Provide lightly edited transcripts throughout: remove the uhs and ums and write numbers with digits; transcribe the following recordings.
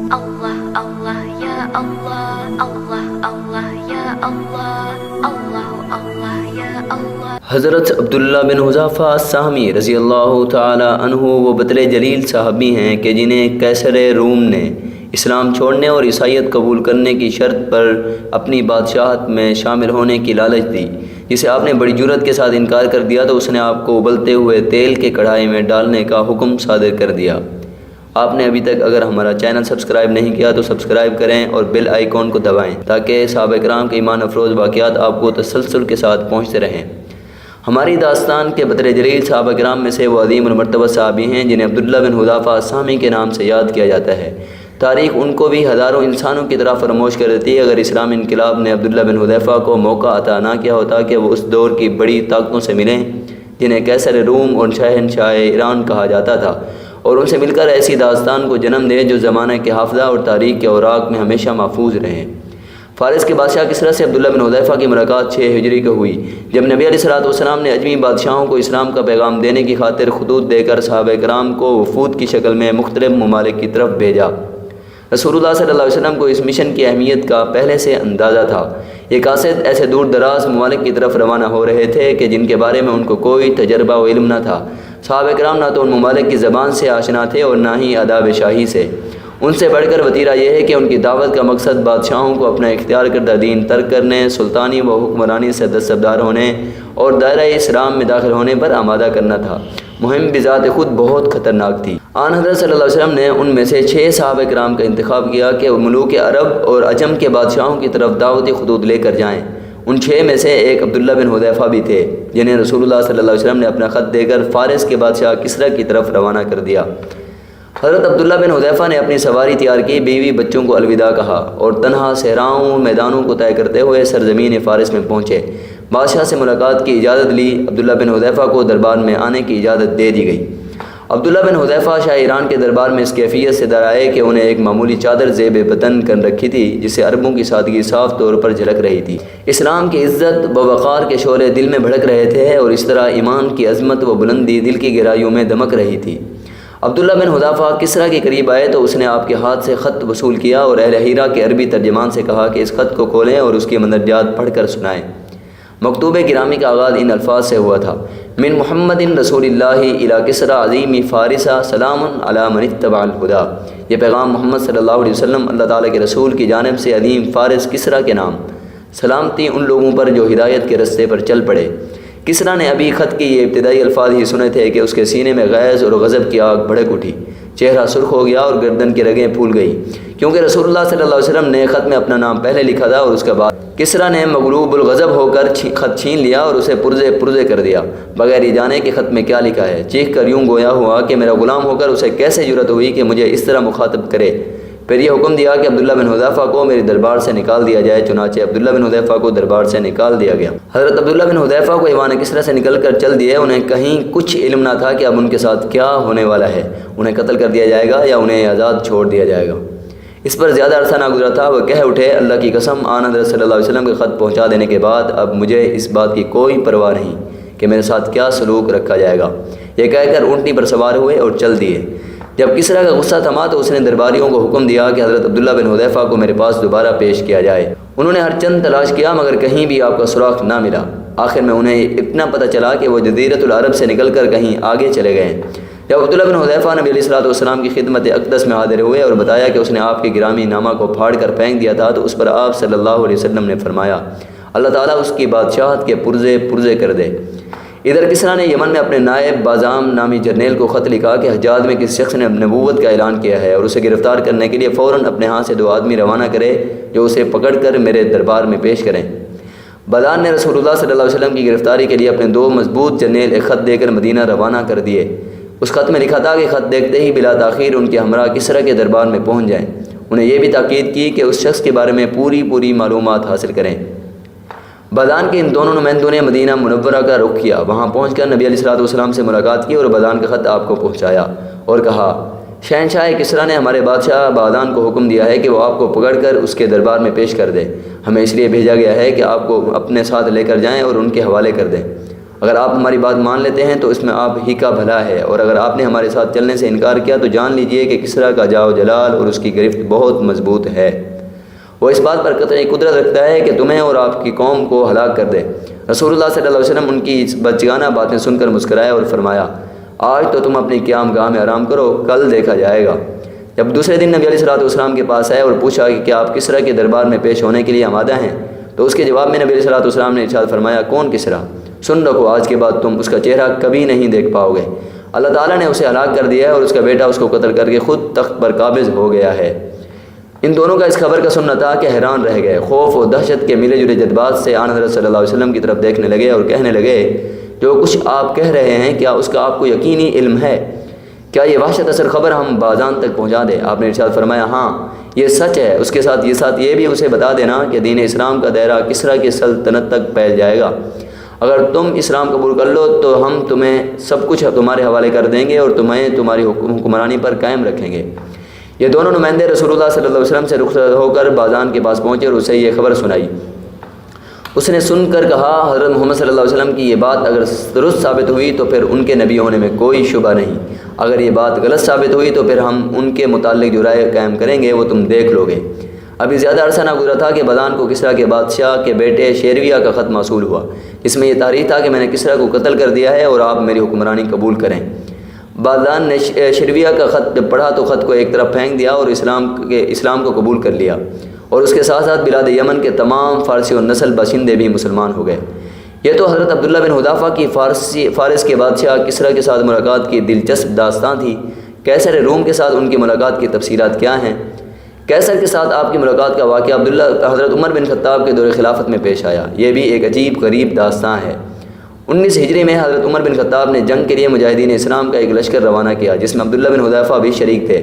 Allah Allah ya Allah Allah Allah ya Allah Allah Allah ya Allah. حضرت عبداللہ بن حذافہ السہمی رضی اللہ تعالی عنہ وہ بطل جلیل صحابی ہیں کہ جنہیں قیصر روم نے اسلام چھوڑنے اور عیسائیت قبول کرنے کی شرط پر اپنی بادشاہت میں شامل ہونے کی لالچ دی، جسے آپ نے بڑی جرأت کے ساتھ انکار کر دیا تو اس نے آپ کو ابلتے ہوئے تیل کے کڑھائی میں ڈالنے کا حکم صادر کر دیا۔ آپ نے ابھی تک اگر ہمارا چینل سبسکرائب نہیں کیا تو سبسکرائب کریں اور بیل آئیکن کو دبائیں تاکہ صحابہ کرام کے ایمان افروز واقعات آپ کو تسلسل کے ساتھ پہنچتے رہیں۔ ہماری داستان کے بطل جلیل صحابہ کرام میں سے وہ عظیم المرتبہ صحابی ہیں جنہیں عبداللہ بن حذافہ السہمی کے نام سے یاد کیا جاتا ہے۔ تاریخ ان کو بھی ہزاروں انسانوں کی طرح فراموش کر دیتی ہے اگر اسلامی انقلاب نے عبداللہ بن حذافہ کو موقع عطا نہ کیا ہوتا کہ وہ اس دور کی بڑی طاقتوں سے ملیں جنہیں قیصر روم اور شہنشاہ ایران کہا جاتا تھا، اور ان سے مل کر ایسی داستان کو جنم دے جو زمانہ کے حافظہ اور تاریخ کے اوراق میں ہمیشہ محفوظ رہیں۔ فارس کے بادشاہ کسریٰ سے عبداللہ بن حذافہ کی ملاقات 6 ہجری کو ہوئی، جب نبی علیہ السلام نے اجمی بادشاہوں کو اسلام کا پیغام دینے کی خاطر خطوط دے کر صحابہ کرام کو وفود کی شکل میں مختلف ممالک کی طرف بھیجا۔ رسول اللہ صلی اللہ علیہ وسلم کو اس مشن کی اہمیت کا پہلے سے اندازہ تھا۔ یہ قاصد ایسے دور دراز ممالک کی طرف روانہ ہو رہے تھے کہ جن کے بارے میں ان کو کوئی تجربہ و علم نہ تھا۔ صحابہ کرام نہ تو ان ممالک کی زبان سے آشنا تھے اور نہ ہی آداب شاہی سے۔ ان سے بڑھ کر وطیرہ یہ ہے کہ ان کی دعوت کا مقصد بادشاہوں کو اپنا اختیار کردہ دین ترک کرنے، سلطانی و حکمرانی سے دستبردار ہونے اور دائرہ اسلام میں داخل ہونے پر آمادہ کرنا تھا۔ مہم بذات خود بہت خطرناک تھی۔ آن حضرت صلی اللہ علیہ وسلم نے ان میں سے 6 صحابہ کرام کا انتخاب کیا کہ وہ ملوک عرب اور عجم کے بادشاہوں کی طرف دعوتی خطوط لے کر جائیں۔ ان 6 میں سے ایک عبداللہ بن حذافہ بھی تھے جنہیں رسول اللہ صلی اللہ علیہ وسلم نے اپنا خط دے کر فارس کے بادشاہ کسریٰ کی طرف روانہ کر دیا۔ حضرت عبداللہ بن حذافہ نے اپنی سواری تیار کی، بیوی بچوں کو الوداع کہا اور تنہا صحراؤں میدانوں کو طے کرتے ہوئے سرزمین فارس میں پہنچے۔ بادشاہ سے ملاقات کی اجازت لی۔ عبداللہ بن حذافہ کو دربار میں آنے کی اجازت دے دی گئی۔ عبداللہ بن حذافہ شاہ ایران کے دربار میں اس کیفیت سے درآئے کہ انہیں ایک معمولی چادر زیب بدن کر رکھی تھی جس سے عربوں کی سادگی صاف طور پر جھلک رہی تھی۔ اسلام کی عزت و وقار کے شعلے دل میں بھڑک رہے تھے اور اس طرح ایمان کی عظمت و بلندی دل کی گہرائیوں میں دمک رہی تھی۔ عبداللہ بن حذافہ کسریٰ کے قریب آئے تو اس نے آپ کے ہاتھ سے خط وصول کیا اور اہل ہیرا کے عربی ترجمان سے کہا کہ اس خط کو کھولیں اور اس کی مندرجات پڑھ کر سنائیں۔ مکتوب گرامی کا آغاز ان الفاظ سے ہوا تھا: من محمد رسول اللہ الی کسریٰ عظیم فارس سلام علی من اتبع الہدیٰ۔ یہ پیغام محمد صلی اللہ علیہ وسلم اللہ تعالیٰ کے رسول کی جانب سے عظیم فارس کسریٰ کے نام، سلامتی ان لوگوں پر جو ہدایت کے رستے پر چل پڑے۔ کسریٰ نے ابھی خط کی یہ ابتدائی الفاظ ہی سنے تھے کہ اس کے سینے میں غیظ اور غضب کی آگ بھڑک اٹھی، چہرہ سرخ ہو گیا اور گردن کی رگیں پھول گئی، کیونکہ رسول اللہ صلی اللہ علیہ وسلم نے خط میں اپنا نام پہلے لکھا تھا اور اس کے بعد کسریٰ نے مغلوب الغضب ہو کر خط چھین لیا اور اسے پرزے کر دیا بغیر یہ جانے کہ خط میں کیا لکھا ہے۔ چیخ کر یوں گویا ہوا کہ میرا غلام ہو کر اسے کیسے جرأت ہوئی کہ مجھے اس طرح مخاطب کرے۔ پھر یہ حکم دیا کہ عبداللہ بن حذافہ کو میرے دربار سے نکال دیا جائے، چنانچہ عبداللہ بن حذافہ کو دربار سے نکال دیا گیا۔ حضرت عبداللہ بن حذافہ کو ایوان کسریٰ سے نکل کر چل دیے۔ انہیں کہیں کچھ علم نہ تھا کہ اب ان کے ساتھ کیا ہونے والا ہے، انہیں قتل کر دیا جائے گا یا انہیں آزاد چھوڑ دیا جائے گا۔ اس پر زیادہ عرصہ نہ گزرا تھا، وہ کہہ اٹھے: اللہ کی قسم، آن حضرت صلی اللہ علیہ وسلم کے خط پہنچا دینے کے بعد اب مجھے اس بات کی کوئی پرواہ نہیں کہ میرے ساتھ کیا سلوک رکھا جائے گا۔ یہ کہہ کر اونٹنی پر سوار ہوئے اور چل دیے۔ جب کسریٰ کا غصہ تھما تو اس نے درباریوں کو حکم دیا کہ حضرت عبداللہ بن حذافہ کو میرے پاس دوبارہ پیش کیا جائے۔ انہوں نے ہر چند تلاش کیا مگر کہیں بھی آپ کا سراغ نہ ملا۔ آخر میں انہیں اتنا پتہ چلا کہ وہ جزیرۃ العرب سے نکل کر کہیں آگے چلے گئے۔ جب عبداللہ بن حذافہ نبی علیہ السلام کی خدمت اقدس میں حاضر ہوئے اور بتایا کہ اس نے آپ کے گرامی نامہ کو پھاڑ کر پھینک دیا تھا تو اس پر آپ صلی اللہ علیہ وسلم نے فرمایا: اللہ تعالیٰ اس کی بادشاہت کے پرزے کر دے۔ ادھر کسریٰ نے یمن میں اپنے نائب بازام نامی جرنیل کو خط لکھا کہ حجاز میں کسی شخص نے نبوت کا اعلان کیا ہے اور اسے گرفتار کرنے کے لیے فوراً اپنے ہاں سے 2 آدمی روانہ کرے جو اسے پکڑ کر میرے دربار میں پیش کریں۔ بازان نے رسول اللہ صلی اللہ علیہ وسلم کی گرفتاری کے لیے اپنے 2 مضبوط جرنیل ایک خط دے کر مدینہ روانہ کر دیے۔ اس خط میں لکھا تھا کہ خط دیکھتے ہی بلا تاخیر ان کے ہمراہ کسریٰ کے دربار میں پہنچ جائیں۔ انہیں یہ بھی تاکید کی کہ اس شخص کے بارے میں پوری معلومات حاصل کریں۔ بازان کے ان دونوں نمائندوں نے مدینہ منورہ کا رخ کیا۔ وہاں پہنچ کر نبی علیہ السلام سے ملاقات کی اور بازان کا خط آپ کو پہنچایا اور کہا: شہنشاہ کسریٰ نے ہمارے بادشاہ بازان کو حکم دیا ہے کہ وہ آپ کو پکڑ کر اس کے دربار میں پیش کر دے۔ ہمیں اس لیے بھیجا گیا ہے کہ آپ کو اپنے ساتھ لے کر جائیں اور ان کے حوالے کر دیں۔ اگر آپ ہماری بات مان لیتے ہیں تو اس میں آپ ہی کا بھلا ہے، اور اگر آپ نے ہمارے ساتھ چلنے سے انکار کیا تو جان لیجئے کہ کسریٰ کا جاؤ جلال اور اس کی گرفت بہت مضبوط ہے۔ وہ اس بات پر قطعی قدرت رکھتا ہے کہ تمہیں اور آپ کی قوم کو ہلاک کر دے۔ رسول اللہ صلی اللہ علیہ وسلم ان کی اس بچگانہ باتیں سن کر مسکرائے اور فرمایا، آج تو تم اپنی قیام گاہ میں آرام کرو، کل دیکھا جائے گا۔ جب دوسرے دن نبی علیہ السلام کے پاس آئے اور پوچھا کہ کیا آپ کسریٰ کے دربار میں پیش ہونے کے لیے آمادہ ہیں، تو اس کے جواب میں نبی علیہ السلام نے ارشاد فرمایا، کون کسریٰ؟ سن رکھو، آج کے بعد تم اس کا چہرہ کبھی نہیں دیکھ پاؤ گے۔ اللہ تعالیٰ نے اسے ہلاک کر دیا ہے اور اس کا بیٹا اس کو قتل کر کے خود تخت پر قابض ہو گیا ہے۔ ان دونوں کا اس خبر کا سننا تھا کہ حیران رہ گئے، خوف و دہشت کے ملے جلے جذبات سے آن حضرت صلی اللہ علیہ وسلم کی طرف دیکھنے لگے اور کہنے لگے، جو کچھ آپ کہہ رہے ہیں کیا اس کا آپ کو یقینی علم ہے؟ کیا یہ وحشت اثر خبر ہم بازان تک پہنچا دیں؟ آپ نے ارشاد فرمایا، ہاں یہ سچ ہے۔ اس کے ساتھ یہ بھی اسے بتا دینا کہ دین اسلام کا دائرہ کسریٰ کی سلطنت تک پھیل جائے گا۔ اگر تم اسلام قبول کر لو تو ہم تمہیں سب کچھ تمہارے حوالے کر دیں گے اور تمہیں تمہاری حکمرانی پر قائم رکھیں گے۔ یہ دونوں نمائندے رسول اللہ صلی اللہ علیہ وسلم سے رخصت ہو کر بازان کے پاس پہنچے اور اسے یہ خبر سنائی۔ اس نے سن کر کہا، حضرت محمد صلی اللہ علیہ وسلم کی یہ بات اگر درست ثابت ہوئی تو پھر ان کے نبی ہونے میں کوئی شبہ نہیں، اگر یہ بات غلط ثابت ہوئی تو پھر ہم ان کے متعلق جو رائے قائم کریں گے وہ تم دیکھ لو گے۔ ابھی زیادہ عرصہ نہ گزرا تھا کہ بازان کو کسریٰ کے بادشاہ کے بیٹے شیرویہ کا خط موصول ہوا، اس میں یہ تحریر تھا کہ میں نے کسریٰ کو قتل کر دیا ہے اور آپ میری حکمرانی قبول کریں۔ بازان نے شیرویہ کا خط جب پڑھا تو خط کو ایک طرف پھینک دیا اور اسلام کو قبول کر لیا، اور اس کے ساتھ ساتھ بلاد یمن کے تمام فارسی و نسل باشندے بھی مسلمان ہو گئے۔ یہ تو حضرت عبداللہ بن حذافہ کی فارس کے بادشاہ کسریٰ کے ساتھ ملاقات کی دلچسپ داستان تھی۔ قیصر روم کے ساتھ ان کی ملاقات کی تفصیلات کیا ہیں؟ قیصر کے ساتھ آپ کی ملاقات کا واقعہ حضرت عمر بن خطاب کے دور خلافت میں پیش آیا۔ یہ بھی ایک عجیب غریب داستان ہے۔ 19 ہجری میں حضرت عمر بن خطاب نے جنگ کے لیے مجاہدین اسلام کا ایک لشکر روانہ کیا جس میں عبداللہ بن حذافہ بھی شریک تھے۔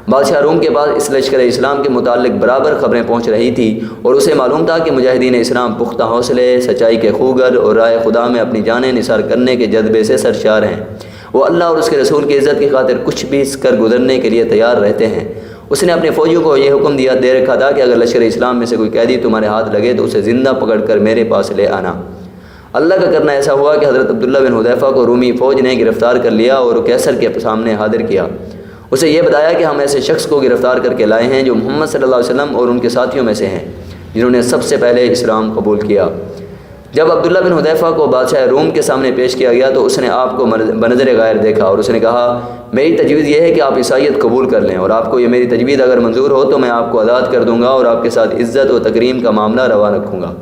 بادشاہ روم کے پاس اس لشکر اسلام کے متعلق برابر خبریں پہنچ رہی تھی اور اسے معلوم تھا کہ مجاہدین اسلام پختہ حوصلے، سچائی کے خوگر اور رائے خدا میں اپنی جانیں نثار کرنے کے جذبے سے سرشار ہیں۔ وہ اللہ اور اس کے رسول کی عزت کی خاطر کچھ بھی کر گزرنے کے لیے تیار رہتے ہیں۔ اس نے اپنے فوجیوں کو یہ حکم دے رکھا تھا کہ اگر لشکر اسلام میں سے کوئی قیدی تمہارے ہاتھ لگے تو اسے زندہ پکڑ کر میرے پاس لے آنا۔ اللہ کا کرنا ایسا ہوا کہ حضرت عبداللہ بن حذیفہ کو رومی فوج نے گرفتار کر لیا اور قیصر کے سامنے حاضر کیا۔ اسے یہ بتایا کہ ہم ایسے شخص کو گرفتار کر کے لائے ہیں جو محمد صلی اللہ علیہ وسلم اور ان کے ساتھیوں میں سے ہیں جنہوں نے سب سے پہلے اسلام قبول کیا۔ جب عبداللہ بن حذیفہ کو بادشاہ روم کے سامنے پیش کیا گیا تو اس نے آپ کو بنظر غائر دیکھا اور اس نے کہا، میری تجویز یہ ہے کہ آپ عیسائیت قبول کر لیں، اور آپ کو یہ میری تجویز اگر منظور ہو تو میں آپ کو آزاد کر دوں گا اور آپ کے ساتھ عزت و تکریم کا معاملہ روا رکھوں گا۔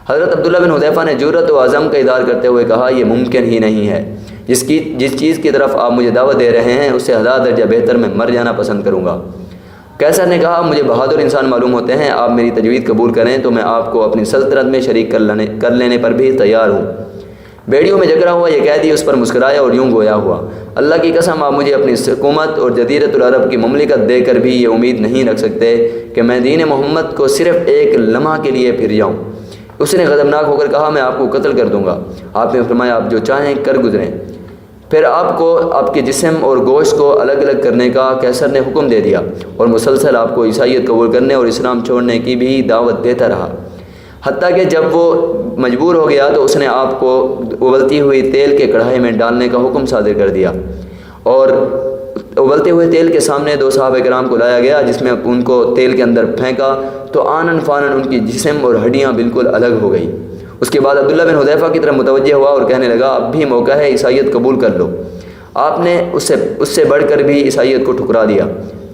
حضرت عبداللہ بن حذیفہ نے جرأت و عزم کا اظہار کرتے ہوئے کہا، یہ ممکن ہی نہیں ہے۔ جس چیز کی طرف آپ مجھے دعوت دے رہے ہیں اس سے 1000 درجہ بہتر میں مر جانا پسند کروں گا۔ قیصر نے کہا، مجھے بہادر انسان معلوم ہوتے ہیں، آپ میری تجویز قبول کریں تو میں آپ کو اپنی سلطنت میں شریک کر لینے پر بھی تیار ہوں۔ بیڑیوں میں جکڑا ہوا یہ قیدی اس پر مسکرایا اور یوں گویا ہوا، اللہ کی قسم آپ مجھے اپنی حکومت اور جزیرۃ العرب کی مملکت دے کر بھی یہ امید نہیں رکھ سکتے کہ میں دین محمد کو صرف ایک لمحہ کے لیے پھر جاؤں۔ اس نے غضبناک ہو کر کہا، میں آپ کو قتل کر دوں گا۔ آپ نے فرمایا، آپ جو چاہیں کر گزریں۔ پھر آپ کو آپ کے جسم اور گوشت کو الگ الگ کرنے کا قیصر نے حکم دے دیا اور مسلسل آپ کو عیسائیت قبول کرنے اور اسلام چھوڑنے کی بھی دعوت دیتا رہا، حتیٰ کہ جب وہ مجبور ہو گیا تو اس نے آپ کو ابلتی ہوئی تیل کے کڑھائی میں ڈالنے کا حکم صادر کر دیا، اور ابلتے ہوئے تیل کے سامنے 2 صحابہ کرام کو لایا گیا جس میں ان کو تیل کے اندر پھینکا تو آنن فانن ان کی جسم اور ہڈیاں بالکل الگ ہو گئی۔ اس کے بعد عبداللہ بن حذیفہ کی طرف متوجہ ہوا اور کہنے لگا، اب بھی موقع ہے، عیسائیت قبول کر لو۔ آپ نے اس سے بڑھ کر بھی عیسائیت کو ٹھکرا دیا۔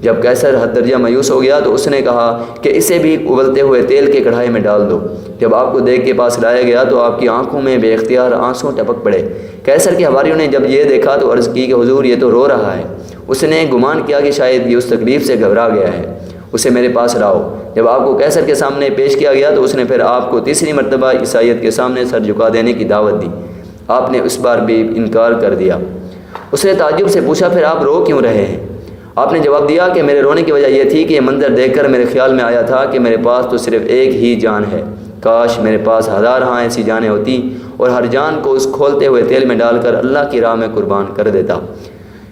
جب قیصر حد درجہ مایوس ہو گیا تو اس نے کہا کہ اسے بھی ابلتے ہوئے تیل کے کڑھائی میں ڈال دو۔ جب آپ کو دیگ کے پاس لایا گیا تو آپ کی آنکھوں میں بے اختیار آنسو ٹپک پڑے۔ قیصر کے حواریوں نے جب یہ دیکھا تو عرض کی کہ حضور یہ تو رو رہا ہے۔ اس نے گمان کیا کہ شاید یہ اس تکلیف سے گھبرا گیا ہے، اسے میرے پاس لاؤ۔ جب آپ کو قیصر کے سامنے پیش کیا گیا تو اس نے پھر آپ کو تیسری مرتبہ عیسائیت کے سامنے سر جھکا دینے کی دعوت دی۔ آپ نے اس بار بھی انکار کر دیا۔ اس نے تعجب سے پوچھا، پھر آپ رو کیوں رہے ہیں؟ آپ نے جواب دیا کہ میرے رونے کی وجہ یہ تھی کہ یہ منظر دیکھ کر میرے خیال میں آیا تھا کہ میرے پاس تو صرف ایک ہی جان ہے، کاش میرے پاس 1000 ایسی جانیں ہوتی اور ہر جان کو اس کھولتے ہوئے تیل میں ڈال کر اللہ کی راہ میں قربان کر دیتا۔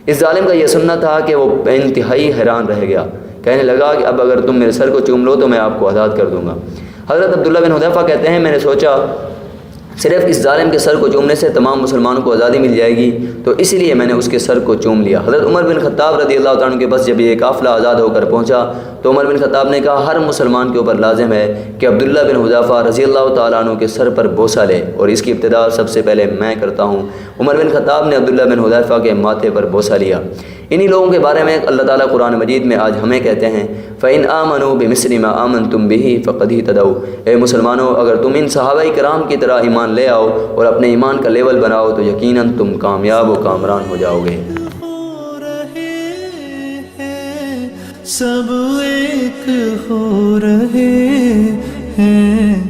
اس ظالم کا یہ سننا تھا کہ وہ انتہائی حیران رہ گیا، کہنے لگا کہ اب اگر تم میرے سر کو چوم لو تو میں آپ کو آزاد کر دوں گا۔ حضرت عبداللہ بن حذیفہ کہتے ہیں، میں نے سوچا صرف اس ظالم کے سر کو چومنے سے تمام مسلمانوں کو آزادی مل جائے گی، تو اس لیے میں نے اس کے سر کو چوم لیا۔ حضرت عمر بن خطاب رضی اللہ تعالیٰ عنہ کے پاس جب یہ قافلہ آزاد ہو کر پہنچا تو عمر بن خطاب نے کہا ہر مسلمان کے اوپر لازم ہے کہ عبداللہ بن حذیفہ رضی اللہ تعالیٰ عنہ کے سر پر بوسہ لے، اور اس کی ابتدا سب سے پہلے میں کرتا ہوں۔ عمر بن خطاب نے عبداللہ بن حذیفہ کے ماتھے پر بوسہ لیا۔ انہی لوگوں کے بارے میں اللہ تعالیٰ قرآن مجید میں آج ہمیں کہتے ہیں فَإِنْ آمَنُوا بِمِثْلِ مَا آمَنْتُمْ بِهِ فَقَدْ اهْتَدَوْا، اے مسلمانوں اگر تم ان صحابہ کرام کی طرح ایمان لے آؤ اور اپنے ایمان کا لیول بناؤ تو یقیناً تم کامیاب و کامران ہو جاؤ گے۔ سب ایک ہو رہے ہیں۔